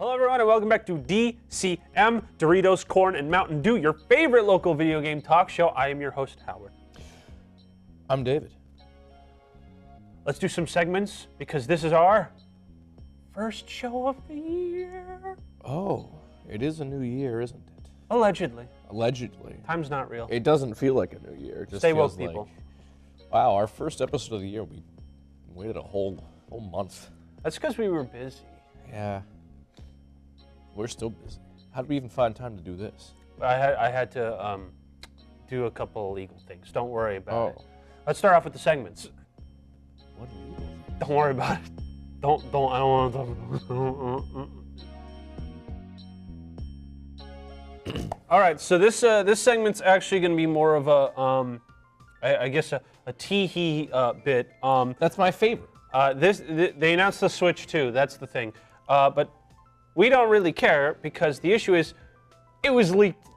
Hello everyone and welcome back to DCM, Doritos, Corn, and Mountain Dew, your favorite local video game talk show. I am your host, Howard. I'm David. Let's do some segments because this is our first show of the year. Oh, it is a new year, isn't it? Allegedly. Allegedly. Time's not real. It doesn't feel like a new year. It just Stay woke, feels people. Like, wow, our first episode of the year, we waited a whole month. That's because we were busy. Yeah. We're still busy. How did we even find time to do this? I had to do a couple of legal things. Don't worry about it. Oh. Let's start off with the segments. What legal thing? Don't worry about it. I don't want to talk about it. All right, so this segment's actually going to be more of a, I guess a tee-hee bit. That's my favorite. They announced the Switch 2, that's the thing. But we don't really care because the issue is it was leaked.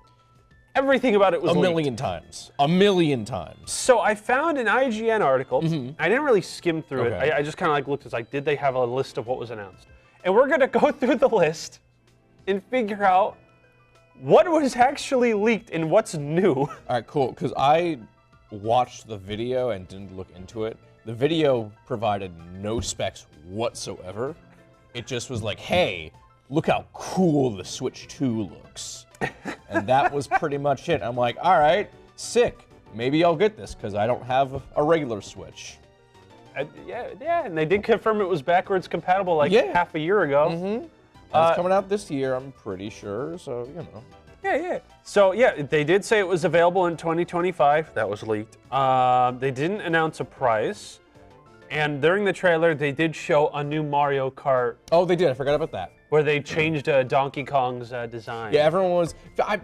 Everything about it was leaked. A million times. A million times. So I found an IGN article. I didn't really skim through Okay. it. I just kind of like looked. It's like, did they have a list of what was announced? And we're gonna go through the list and figure out what was actually leaked and what's new. All right, cool. Because I watched the video and didn't look into it. The video provided no specs whatsoever. It just was like, hey, look how cool the Switch 2 looks. And that was pretty much it. I'm like, all right, sick. Maybe I'll get this because I don't have a regular Switch. Yeah, and they did confirm it was backwards compatible like half a year ago. It's coming out this year, I'm pretty sure, so, you know. Yeah. So, yeah, they did say it was available in 2025. That was leaked. They didn't announce a price. And during the trailer, they did show a new Mario Kart. Oh, they did. I forgot about that. Where they changed Donkey Kong's design. Yeah,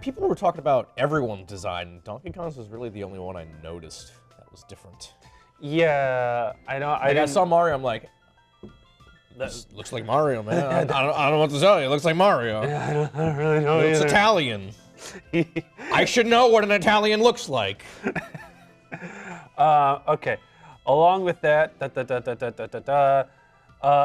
people were talking about everyone's design. Donkey Kong's was really the only one I noticed that was different. Yeah, I know. I saw Mario, I'm like, this looks like Mario, man. I don't know what to tell you. It looks like Mario. Yeah, I don't really know It's either. Italian. I should know what an Italian looks like. Okay. Along with that,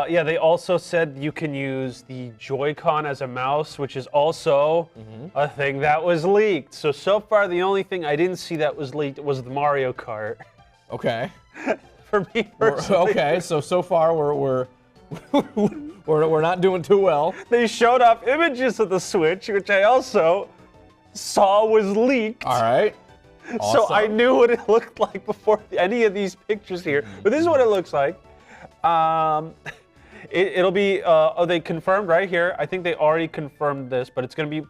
yeah, they also said you can use the Joy-Con as a mouse, which is also a thing that was leaked. So far, the only thing I didn't see that was leaked was the Mario Kart. Okay. For me personally. Okay, so far we're not doing too well. They showed off images of the Switch, which I also saw was leaked. All right. Awesome. So I knew what it looked like before any of these pictures here. But this is what it looks like. It'll be, they confirmed right here. I think they already confirmed this, but it's going to be,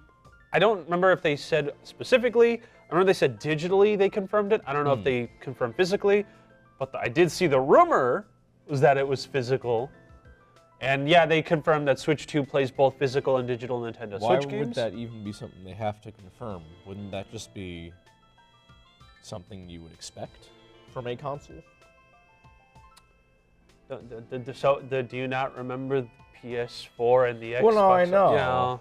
I don't remember if they said specifically. I remember they said digitally they confirmed it. I don't know if they confirmed physically, but I did see the rumor was that it was physical. And yeah, they confirmed that Switch 2 plays both physical and digital Nintendo Switch games. Why would that even be something they have to confirm? Wouldn't that just be something you would expect from a console? Do you not remember the PS4 and the Xbox? Well, no, I know.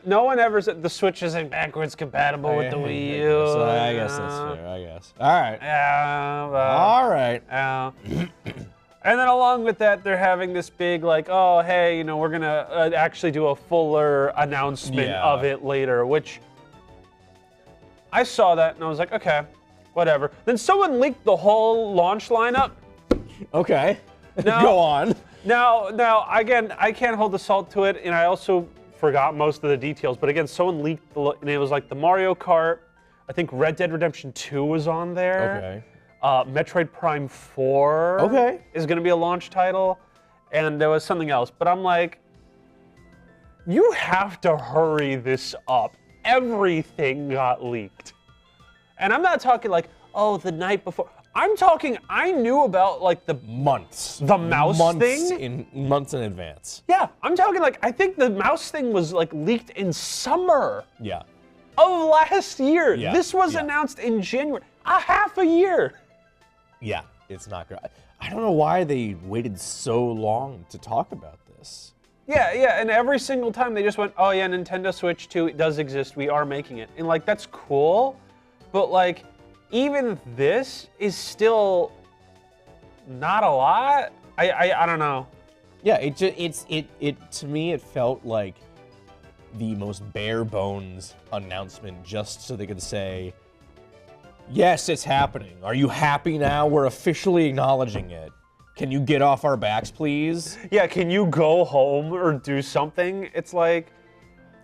No one ever said the Switch isn't backwards compatible with the Wii U. I guess that's fair, I guess. All right. Yeah. All right. And then along with that, they're having this big like, oh, hey, we're going to actually do a fuller announcement of it later, which I saw that and I was like, okay, whatever. Then someone leaked the whole launch lineup. Okay. Now, go on. Now, again, I can't hold the salt to it, and I also forgot most of the details. But again, someone leaked and it was like the Mario Kart. I think Red Dead Redemption 2 was on there. Okay. Metroid Prime 4 is going to be a launch title, and there was something else. But I'm like, you have to hurry this up. Everything got leaked. And I'm not talking like, oh, the night before. I'm talking, I knew about like the months. The mouse thing? Months in advance. Yeah, I'm talking like, I think the mouse thing was like leaked in summer of last year. Yeah. This was announced in January, a half a year. Yeah, it's not great. I don't know why they waited so long to talk about this. Yeah, and every single time they just went, oh yeah, Nintendo Switch 2, it does exist, we are making it. And like, that's cool, but like, even this is still not a lot. I don't know. Yeah, it to me it felt like the most bare bones announcement just so they could say, yes, it's happening. Are you happy now? We're officially acknowledging it. Can you get off our backs, please? Yeah, can you go home or do something? It's like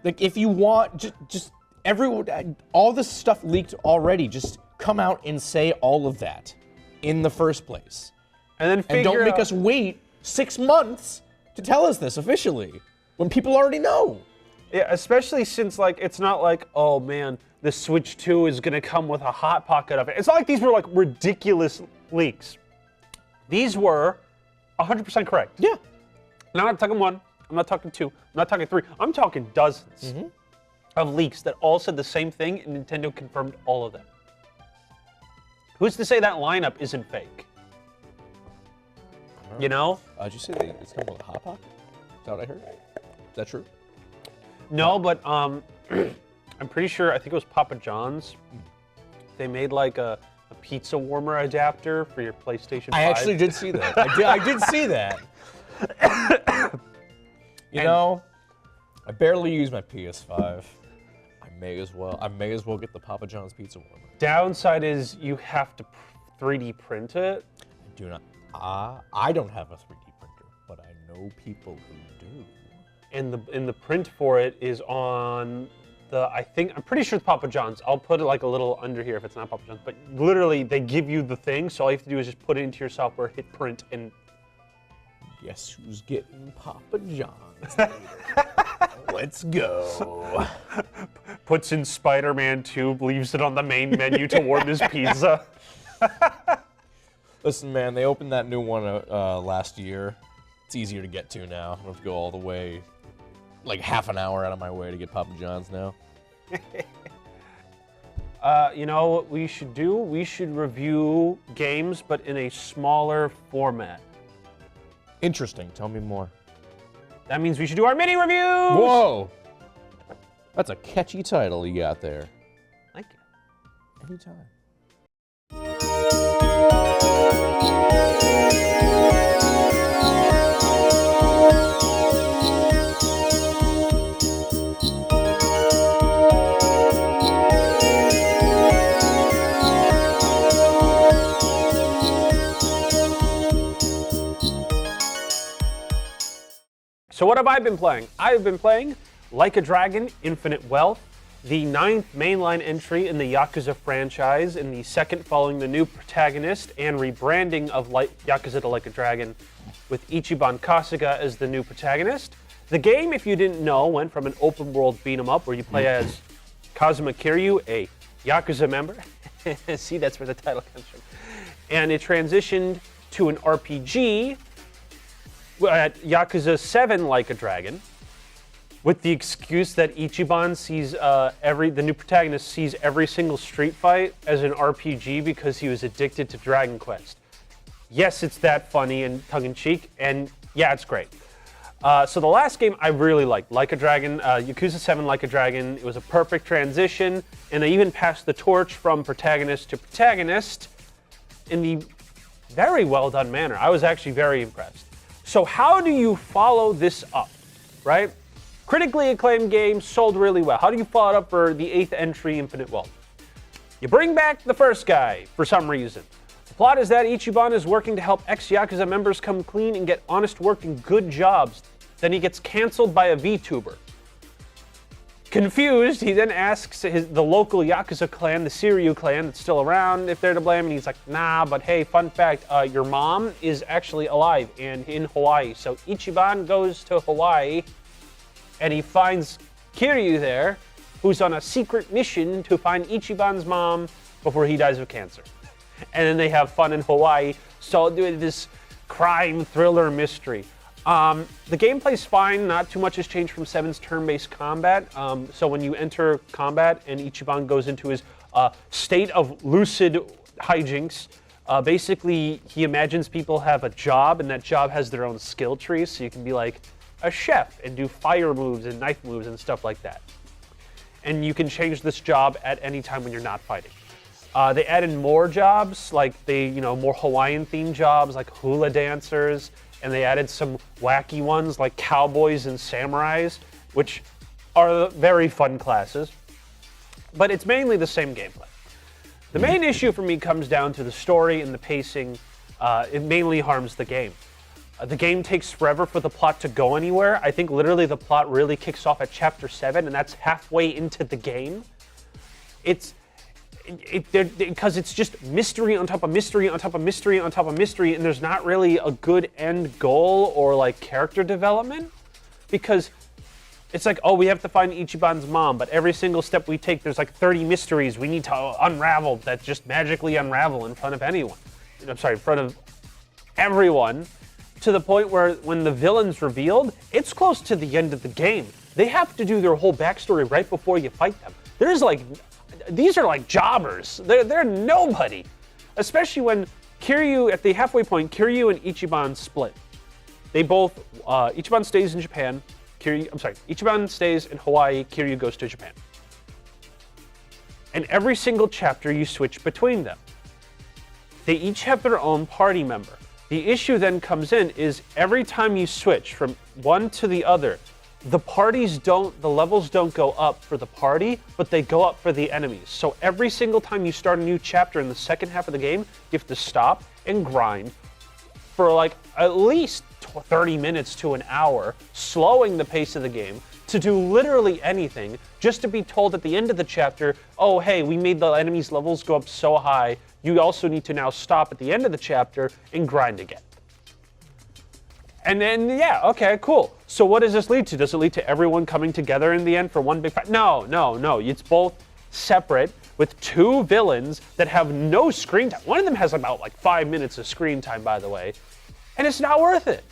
if you want, just everyone, all this stuff leaked already. Just come out and say all of that in the first place. And then don't make us wait 6 months to tell us this officially when people already know. Yeah, especially since like it's not like, oh man, the Switch 2 is gonna come with a hot pocket of it. It's not like these were like ridiculous leaks. These were 100% correct. Yeah. Now, I'm not talking one, I'm not talking two, I'm not talking three, I'm talking dozens of leaks that all said the same thing, and Nintendo confirmed all of them. Who's to say that lineup isn't fake? You know? Did you say it's coming with a hot pocket? Is that what I heard? Is that true? No, but I'm pretty sure, I think it was Papa John's. They made like a pizza warmer adapter for your PlayStation 5. I actually did see that. I did see that. You know, I barely use my PS5. I may as well get the Papa John's pizza warmer. Downside is you have to 3D print it. I do not. I don't have a 3D printer, but I know people who do. And the print for it is on I'm pretty sure it's Papa John's. I'll put it like a little under here if it's not Papa John's. But literally, they give you the thing, so all you have to do is just put it into your software, hit print, and guess who's getting Papa John's later? Let's go. Puts in Spider-Man 2, leaves it on the main menu to warm his pizza. Listen, man, they opened that new one last year. It's easier to get to now. I don't have to go all the way, like half an hour out of my way to get Papa John's now. You know what we should do? We should review games, but in a smaller format. Interesting. Tell me more. That means we should do our mini reviews! Whoa! That's a catchy title you got there. Thank you. Anytime. So what have I been playing? I've been playing Like a Dragon, Infinite Wealth, the 9th mainline entry in the Yakuza franchise, and the second following the new protagonist and rebranding of Yakuza to Like a Dragon, with Ichiban Kasuga as the new protagonist. The game, if you didn't know, went from an open world beat 'em up where you play as Kazuma Kiryu, a Yakuza member. See, that's where the title comes from. And it transitioned to an RPG at Yakuza 7 Like a Dragon, with the excuse that Ichiban sees the new protagonist sees every single street fight as an RPG because he was addicted to Dragon Quest. Yes, it's that funny and tongue-in-cheek, and yeah, it's great. So the last game I really liked, Like a Dragon, Yakuza 7 Like a Dragon. It was a perfect transition, and they even passed the torch from protagonist to protagonist in the very well done manner. I was actually very impressed. So how do you follow this up, right? Critically acclaimed game, sold really well. How do you follow it up for the 8th entry, Infinite Wealth? You bring back the first guy for some reason. The plot is that Ichiban is working to help ex-Yakuza members come clean and get honest work and good jobs. Then he gets canceled by a VTuber. Confused, he then asks the local Yakuza clan, the Siryu clan that's still around, if they're to blame, and he's like, nah, but hey, fun fact, your mom is actually alive and in Hawaii. So Ichiban goes to Hawaii, and he finds Kiryu there, who's on a secret mission to find Ichiban's mom before he dies of cancer. And then they have fun in Hawaii, so this crime thriller mystery. The gameplay's fine, not too much has changed from 7's turn-based combat. So when you enter combat and Ichiban goes into his state of lucid hijinks, basically he imagines people have a job and that job has their own skill trees, so you can be like a chef and do fire moves and knife moves and stuff like that. And you can change this job at any time when you're not fighting. They added more jobs, like more Hawaiian-themed jobs, like hula dancers, and they added some wacky ones like cowboys and samurais, which are very fun classes. But it's mainly the same gameplay. The main issue for me comes down to the story and the pacing. It mainly harms the game. The game takes forever for the plot to go anywhere. I think literally the plot really kicks off at chapter 7, and that's halfway into the game. Because it's just mystery on top of mystery on top of mystery on top of mystery, and there's not really a good end goal or like character development. Because it's like, oh, we have to find Ichiban's mom, but every single step we take, there's like 30 mysteries we need to unravel that just magically unravel in front of anyone. I'm sorry, in front of everyone, to the point where when the villain's revealed, it's close to the end of the game. They have to do their whole backstory right before you fight them. These are like jobbers. They're nobody. Especially when Kiryu, at the halfway point, Kiryu and Ichiban split. They both, Ichiban stays in Japan, Ichiban stays in Hawaii, Kiryu goes to Japan. And every single chapter you switch between them. They each have their own party member. The issue then comes in is every time you switch from one to the other, the levels don't go up for the party, but they go up for the enemies. So every single time you start a new chapter in the second half of the game, you have to stop and grind for like at least 30 minutes to an hour, slowing the pace of the game to do literally anything, just to be told at the end of the chapter, oh, hey, we made the enemies' levels go up so high, you also need to now stop at the end of the chapter and grind again. And then, yeah, okay, cool. So what does this lead to? Does it lead to everyone coming together in the end for one big fight? No. It's both separate with two villains that have no screen time. One of them has about like 5 minutes of screen time, by the way, and it's not worth it.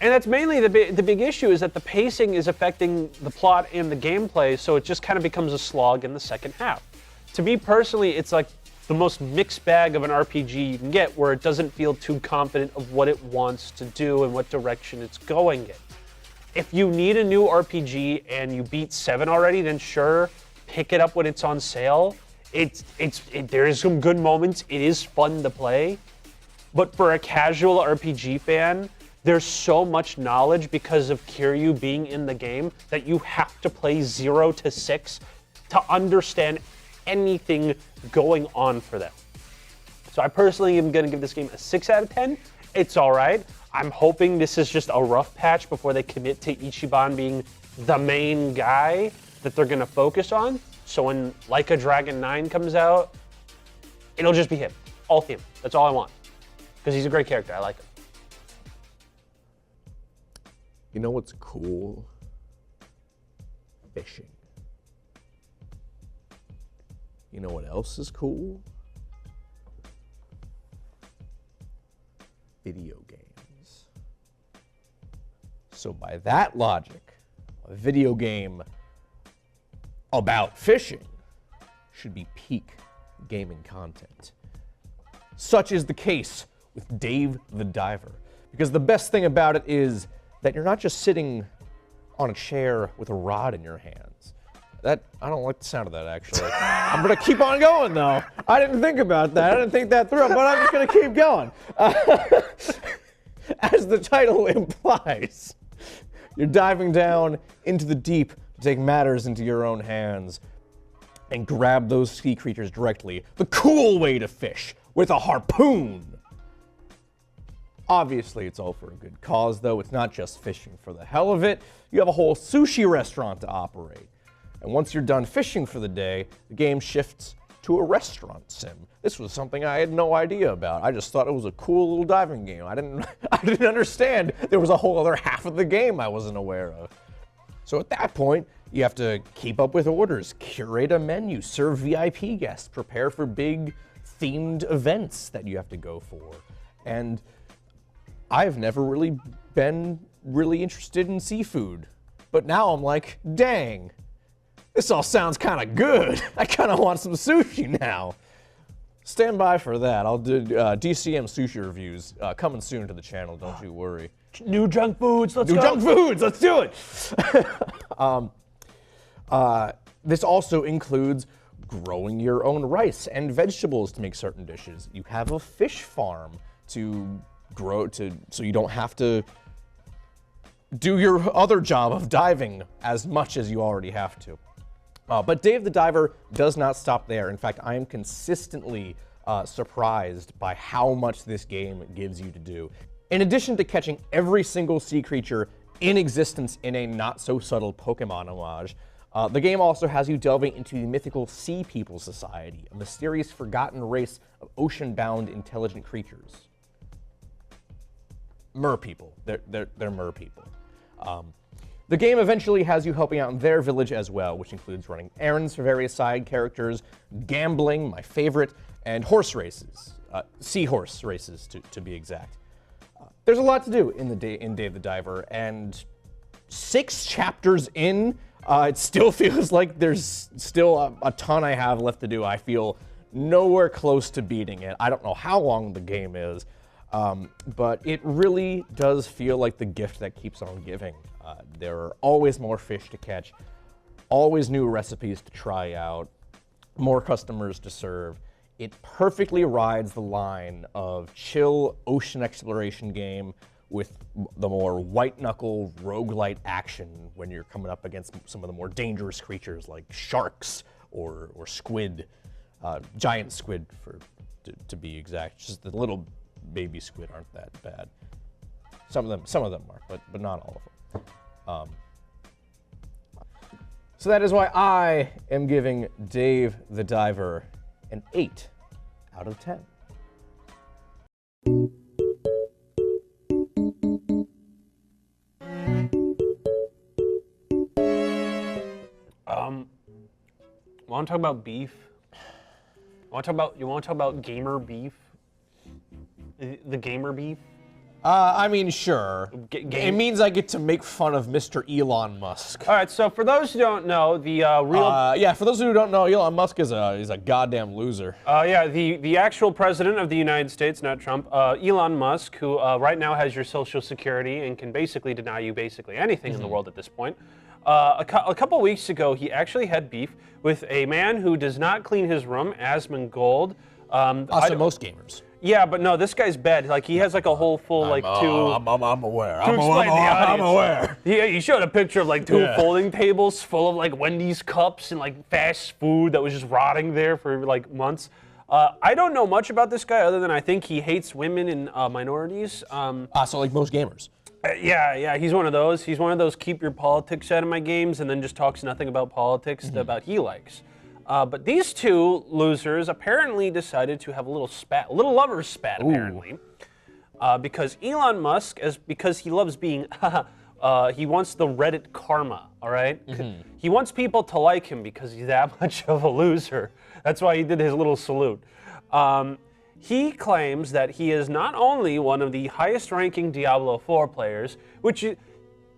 And that's mainly the big issue, is that the pacing is affecting the plot and the gameplay, so it just kind of becomes a slog in the second half. To me personally, it's like the most mixed bag of an RPG you can get, where it doesn't feel too confident of what it wants to do and what direction it's going in. If you need a new RPG and you beat 7 already, then sure, pick it up when it's on sale. There is some good moments. It is fun to play. But for a casual RPG fan, there's so much knowledge because of Kiryu being in the game that you have to play 0 to 6 to understand anything going on for them. So I personally am going to give this game a 6 out of 10. It's all right. I'm hoping this is just a rough patch before they commit to Ichiban being the main guy that they're going to focus on. So when Like a Dragon 9 comes out, it'll just be him. All him. That's all I want. Because he's a great character. I like him. You know what's cool? Fishing. You know what else is cool? Video games. So by that logic, a video game about fishing should be peak gaming content. Such is the case with Dave the Diver. Because the best thing about it is that you're not just sitting on a chair with a rod in your hands. I don't like the sound of that, actually. I'm gonna keep on going, though. I didn't think about that. I didn't think that through, but I'm just gonna keep going. As the title implies, you're diving down into the deep to take matters into your own hands and grab those sea creatures directly. The cool way to fish, with a harpoon. Obviously, it's all for a good cause, though. It's not just fishing for the hell of it. You have a whole sushi restaurant to operate. And once you're done fishing for the day, the game shifts to a restaurant sim. This was something I had no idea about. I just thought it was a cool little diving game. I didn't understand there was a whole other half of the game I wasn't aware of. So at that point, you have to keep up with orders, curate a menu, serve VIP guests, prepare for big themed events that you have to go for. And I've never really been really interested in seafood. But now I'm like, dang, this all sounds kind of good. I kind of want some sushi now. Stand by for that. I'll do DCM sushi reviews coming soon to the channel, don't you worry. New junk foods, let's go. New junk foods, let's do it. This also includes growing your own rice and vegetables to make certain dishes. You have a fish farm to grow so you don't have to do your other job of diving as much as you already have to. But Dave the Diver does not stop there. In fact, I am consistently surprised by how much this game gives you to do. In addition to catching every single sea creature in existence in a not-so-subtle Pokemon homage, the game also has you delving into the mythical Sea People Society, a mysterious forgotten race of ocean-bound intelligent creatures. Mer people. They're mer people. The game eventually has you helping out in their village as well, which includes running errands for various side characters, gambling, my favorite, and horse races. Seahorse races, to be exact. There's a lot to do in Dave the Diver, and 6 chapters in, it still feels like there's still a ton I have left to do. I feel nowhere close to beating it. I don't know how long the game is, but it really does feel like the gift that keeps on giving. There are always more fish to catch, always new recipes to try out, more customers to serve. It perfectly rides the line of chill ocean exploration game with the more white-knuckle roguelite action when you're coming up against some of the more dangerous creatures like sharks or squid, giant squid to be exact. Just the little baby squid aren't that bad. Some of them are, but not all of them. So that is why I am giving Dave the Diver an 8 out of 10. Want to talk about beef? You want to talk about gamer beef? The gamer beef? I mean, sure. It means I get to make fun of Mr. Elon Musk. All right, so for those who don't know, the real... yeah, for those who don't know, Elon Musk is a goddamn loser. Yeah, the actual president of the United States, not Trump, Elon Musk, who right now has your Social Security and can basically deny you basically anything in the world at this point. A couple weeks ago, he actually had beef with a man who does not clean his room, Asmongold. Also, most gamers. Yeah, but no, this guy's bad. Like, he has like a whole full, like, I'm aware. I'm aware. He showed a picture of like 2 folding tables full of like Wendy's cups and like fast food that was just rotting there for like months. I don't know much about this guy other than I think he hates women and minorities. So like most gamers. Yeah, he's one of those. He's one of those keep your politics out of my games and then just talks nothing about politics about he likes. But these 2 losers apparently decided to have a little lover's spat, apparently. Because Elon Musk, because he loves being, he wants the Reddit karma, all right? He wants people to like him because he's that much of a loser. That's why he did his little salute. He claims that he is not only one of the highest-ranking Diablo 4 players, which...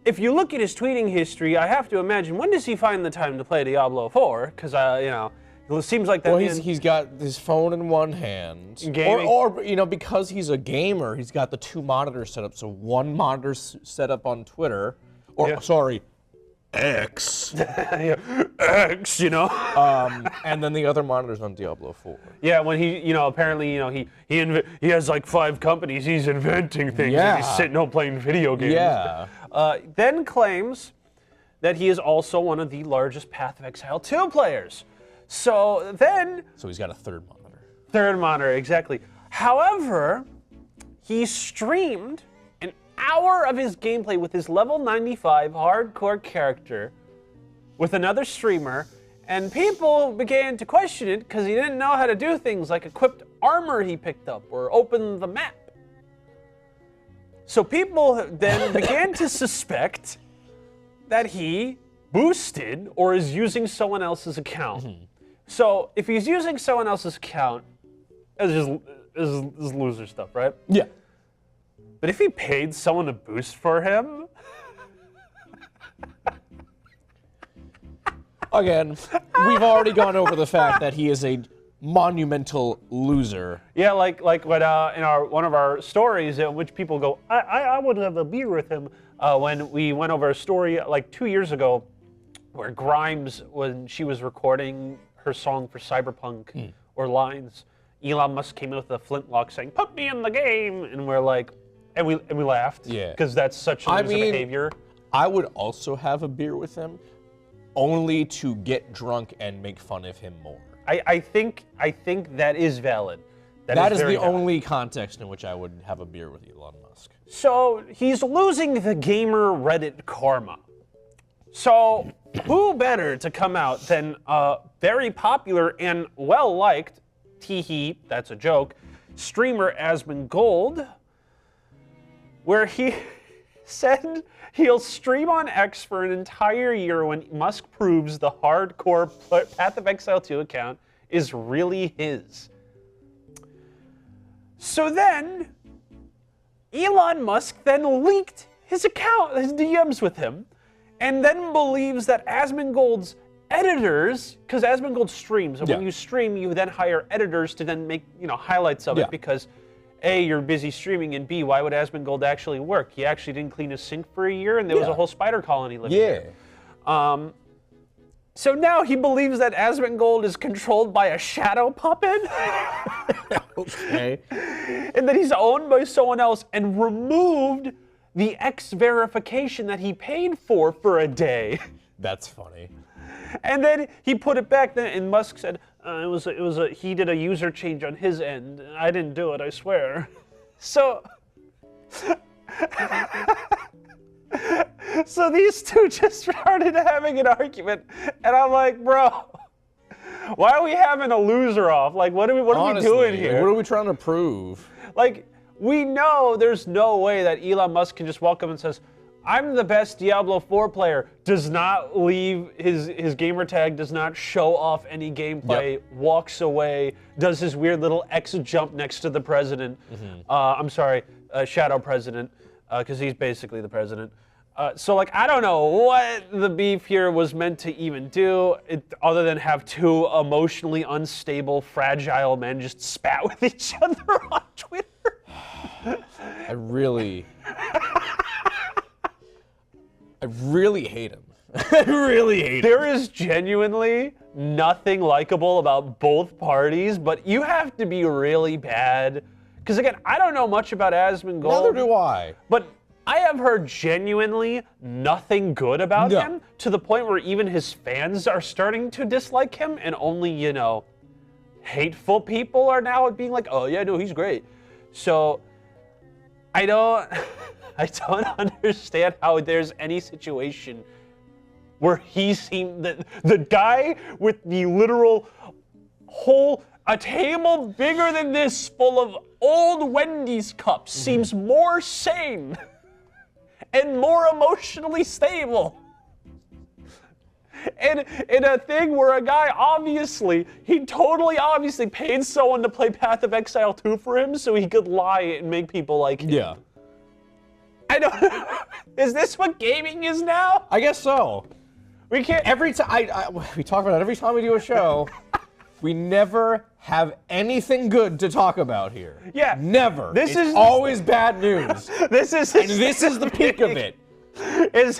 If you look at his tweeting history, I have to imagine, when does he find the time to play Diablo 4? Because, you know, it seems like that. Well, he's got his phone in one hand. Or, you know, because he's a gamer, he's got the 2 monitors set up. So one monitor set up on Twitter, or, sorry, X. X, you know? And then the other monitor's on Diablo 4. Yeah, when he, you know, apparently, you know, he has like 5 companies, he's inventing things, and he's sitting home playing video games. Yeah. Then claims that he is also one of the largest Path of Exile 2 players. So he's got a 3rd monitor. 3rd monitor, exactly. However, he streamed an hour of his gameplay with his level 95 hardcore character with another streamer, and people began to question it because he didn't know how to do things like equipped armor he picked up or open the map. So people then began to suspect that he boosted or is using someone else's account. So if he's using someone else's account, it's just loser stuff, right? Yeah. But if he paid someone to boost for him... Again, we've already gone over the fact that he is a monumental loser. Yeah, like when in one of our stories in which people go, I would have a beer with him, when we went over a story like 2 years ago where Grimes, when she was recording her song for Cyberpunk or Lines, Elon Musk came in with a flintlock saying, "Put me in the game," and we're like, And we laughed. Yeah. Because that's such loser behavior. I would also have a beer with him, only to get drunk and make fun of him more. I think that is valid. That is very the valid. only context in which I would have a beer with Elon Musk. So he's losing the gamer Reddit karma. So who better to come out than very popular and well-liked, teehee, that's a joke, streamer Asmongold, where he said he'll stream on X for an entire year when Musk proves the hardcore Path of Exile 2 account is really his. So then, Elon Musk then leaked his account, his DMs with him, and then believes that Asmongold's editors, because Asmongold streams, and when you stream, you then hire editors to then make highlights of it, because A, you're busy streaming, and B, why would Asmongold actually work? He actually didn't clean his sink for a year, and there was a whole spider colony living there. So now he believes that Asmongold is controlled by a shadow puppet. Okay. And that he's owned by someone else and removed the X verification that he paid for a day. That's funny. And then he put it back then, and Musk said he did a user change on his end. I didn't do it, I swear. So so these two just started having an argument, and I'm like, bro, why are we having a loser off? Like, what are we doing here? What are we trying to prove? Like, we know there's no way that Elon Musk can just walk up and says, I'm the best Diablo 4 player, does not leave his gamer tag, does not show off any gameplay, walks away, does his weird little X jump next to the president. I'm sorry, shadow president, because he's basically the president. So, like, I don't know what the beef here was meant to even do, other than have two emotionally unstable, fragile men just spat with each other on Twitter. I really hate him. I really hate him. There is genuinely nothing likable about both parties, but you have to be really bad. Because, again, I don't know much about Asmongold. Neither do I. But I have heard genuinely nothing good about him, to the point where even his fans are starting to dislike him, and only, hateful people are now being like, oh, yeah, no, he's great. So, I don't understand how there's any situation where he seemed the guy with the literal a table bigger than this full of old Wendy's cups seems more sane and more emotionally stable. And in a thing where a guy totally obviously paid someone to play Path of Exile 2 for him so he could lie and make people like him. Yeah. I don't. Is this what gaming is now? I guess so. We can't. Every time we talk about it every time we do a show, we never have anything good to talk about here. Yeah. Never. This is always bad news. This is the peak of it. Is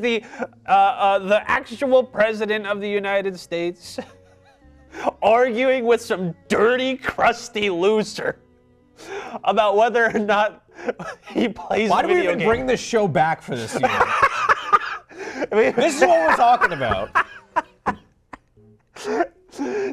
the actual president of the United States arguing with some dirty, crusty loser about whether or not he plays Why do we video even games? bring this show back for this year? This is what we're talking about.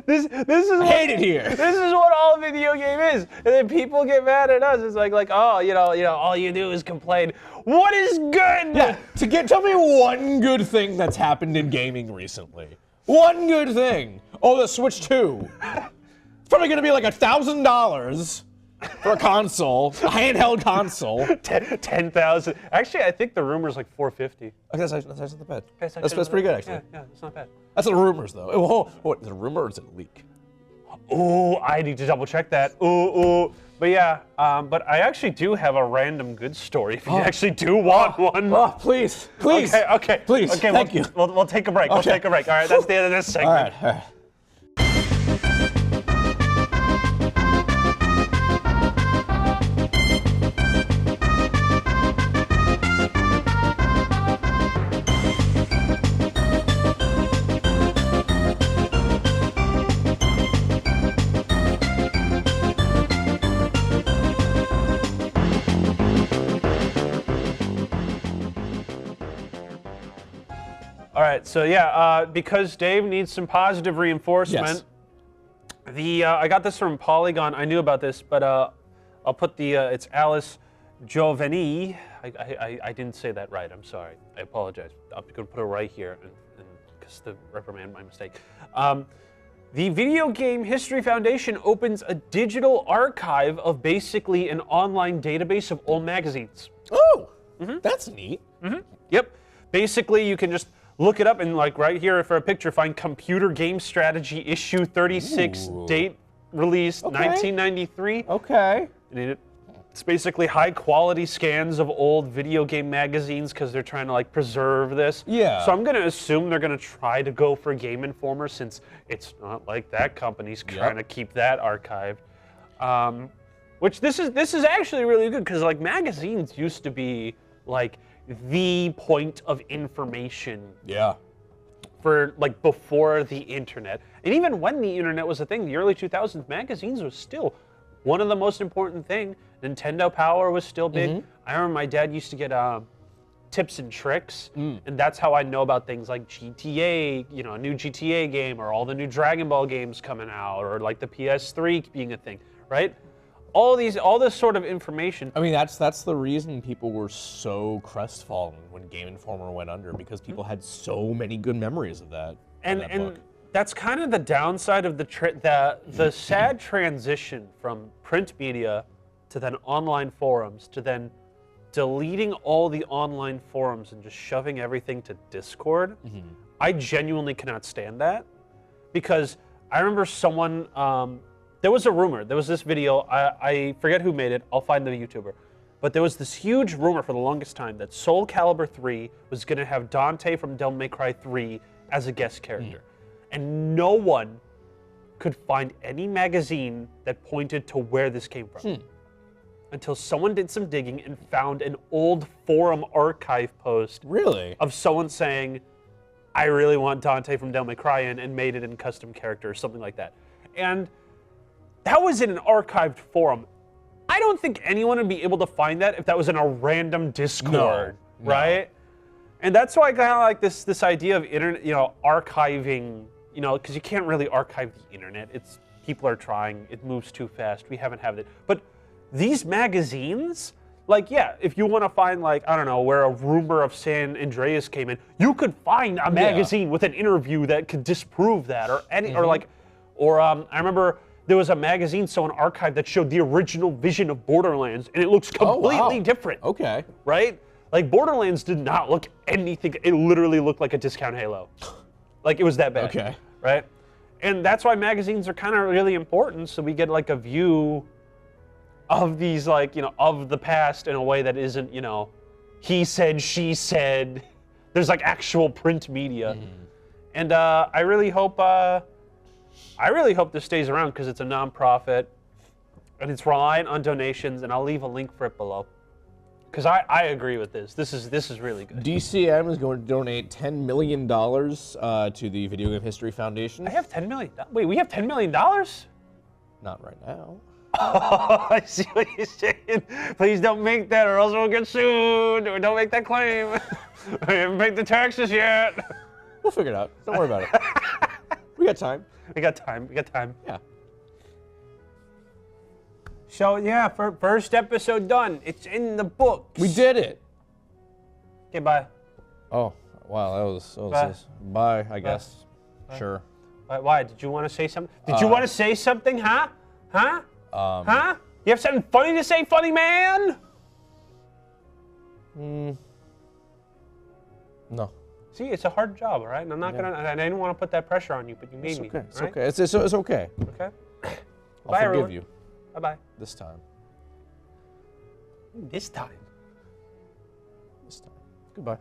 This is I hate it here. This is what all video game is, and then people get mad at us. It's like oh, all you do is complain. What is good? Yeah. Tell me one good thing that's happened in gaming recently. One good thing. Oh, the Switch 2. It's probably gonna be like $1,000 for a console, a handheld console. 10,000. Actually, I think the rumor's like 450. Okay, that's not bad. That's That's pretty good, actually. Yeah, it's not bad. That's the rumors, though. What, is it a rumor or is it a leak? Oh, I need to double check that. Ooh. But yeah, but I actually do have a random good story if you actually do want one. Oh, please. Okay. Please, okay, thank you. We'll take a break. We'll take a break. All right, that's the end of this segment. All right. All right, so yeah, because Dave needs some positive reinforcement. Yes. I got this from Polygon. I knew about this, but I'll put it's Alice Giovanni. I didn't say that right. I'm sorry. I apologize. I'm going to put it right here, and because to reprimand my mistake. The Video Game History Foundation opens a digital archive of basically an online database of old magazines. Oh, that's neat. Yep. Basically, you can just look it up and, like, right here for a picture, find Computer Game Strategy issue 36, date released 1993. Okay. And it's basically high-quality scans of old video game magazines because they're trying to, like, preserve this. Yeah. So I'm going to assume they're going to try to go for Game Informer since it's not like that company's trying to keep that archived. Which this is actually really good because, like, magazines used to be, like, the point of information. Yeah. For, like, before the internet. And even when the internet was a thing, the early 2000s, magazines was still one of the most important thing. Nintendo Power was still big. I remember my dad used to get tips and tricks, and that's how I know about things like GTA, you know, a new GTA game, or all the new Dragon Ball games coming out, or like the PS3 being a thing, right? All this sort of information. I mean, that's the reason people were so crestfallen when Game Informer went under, because people had so many good memories of that. And that's kind of the downside of the sad transition from print media to then online forums to then deleting all the online forums and just shoving everything to Discord. I genuinely cannot stand that, because I remember someone, there was a rumor, there was this video, I forget who made it, I'll find the YouTuber, but there was this huge rumor for the longest time that Soul Calibur 3 was going to have Dante from Devil May Cry 3 as a guest character. And no one could find any magazine that pointed to where this came from. Until someone did some digging and found an old forum archive post of someone saying, I really want Dante from Devil May Cry in, and made it in custom character or something like that. And that was in an archived forum. I don't think anyone would be able to find that if that was in a random Discord, right? And that's why I kind of like this idea of internet, you know, archiving, you know, because you can't really archive the internet. People are trying, it moves too fast. We haven't had it. But these magazines, like, yeah, if you want to find, like, I don't know, where a rumor of San Andreas came in, you could find a magazine with an interview that could disprove that, or any, or I remember there was a magazine, an archive that showed the original vision of Borderlands, and it looks completely different. Okay. Right? Like, Borderlands did not look anything, it literally looked like a discount Halo. Like, it was that bad. Okay. Right? And that's why magazines are kind of really important, so we get, like, a view of these, like, you know, of the past in a way that isn't, you know, he said, she said. There's, like, actual print media. And I really hope this stays around, because it's a nonprofit and it's reliant on donations, and I'll leave a link for it below. Because I agree with this. This is really good. DCM is going to donate $10 million to the Video Game History Foundation. I have $10 million. Wait, we have $10 million? Not right now. Oh, I see what you're saying. Please don't make that, or else we'll get sued. Or don't make that claim. I haven't paid the taxes yet. We'll figure it out. Don't worry about it. We got time. We got time. We got time. Yeah. So, yeah, first episode done. It's in the books. We did it. Okay, bye. Oh, wow, that was Bye. Bye, I guess. Bye. Sure. Why? Did you want to say something? Did you want to say something, huh? Huh? Huh? You have something funny to say, funny man? No. See, it's a hard job, all right? And I'm not gonna. I didn't want to put that pressure on you, but you made me. It's right? okay. It's okay. Okay. I'll Bye, forgive everyone. you. Bye-bye. This time. This time. Goodbye.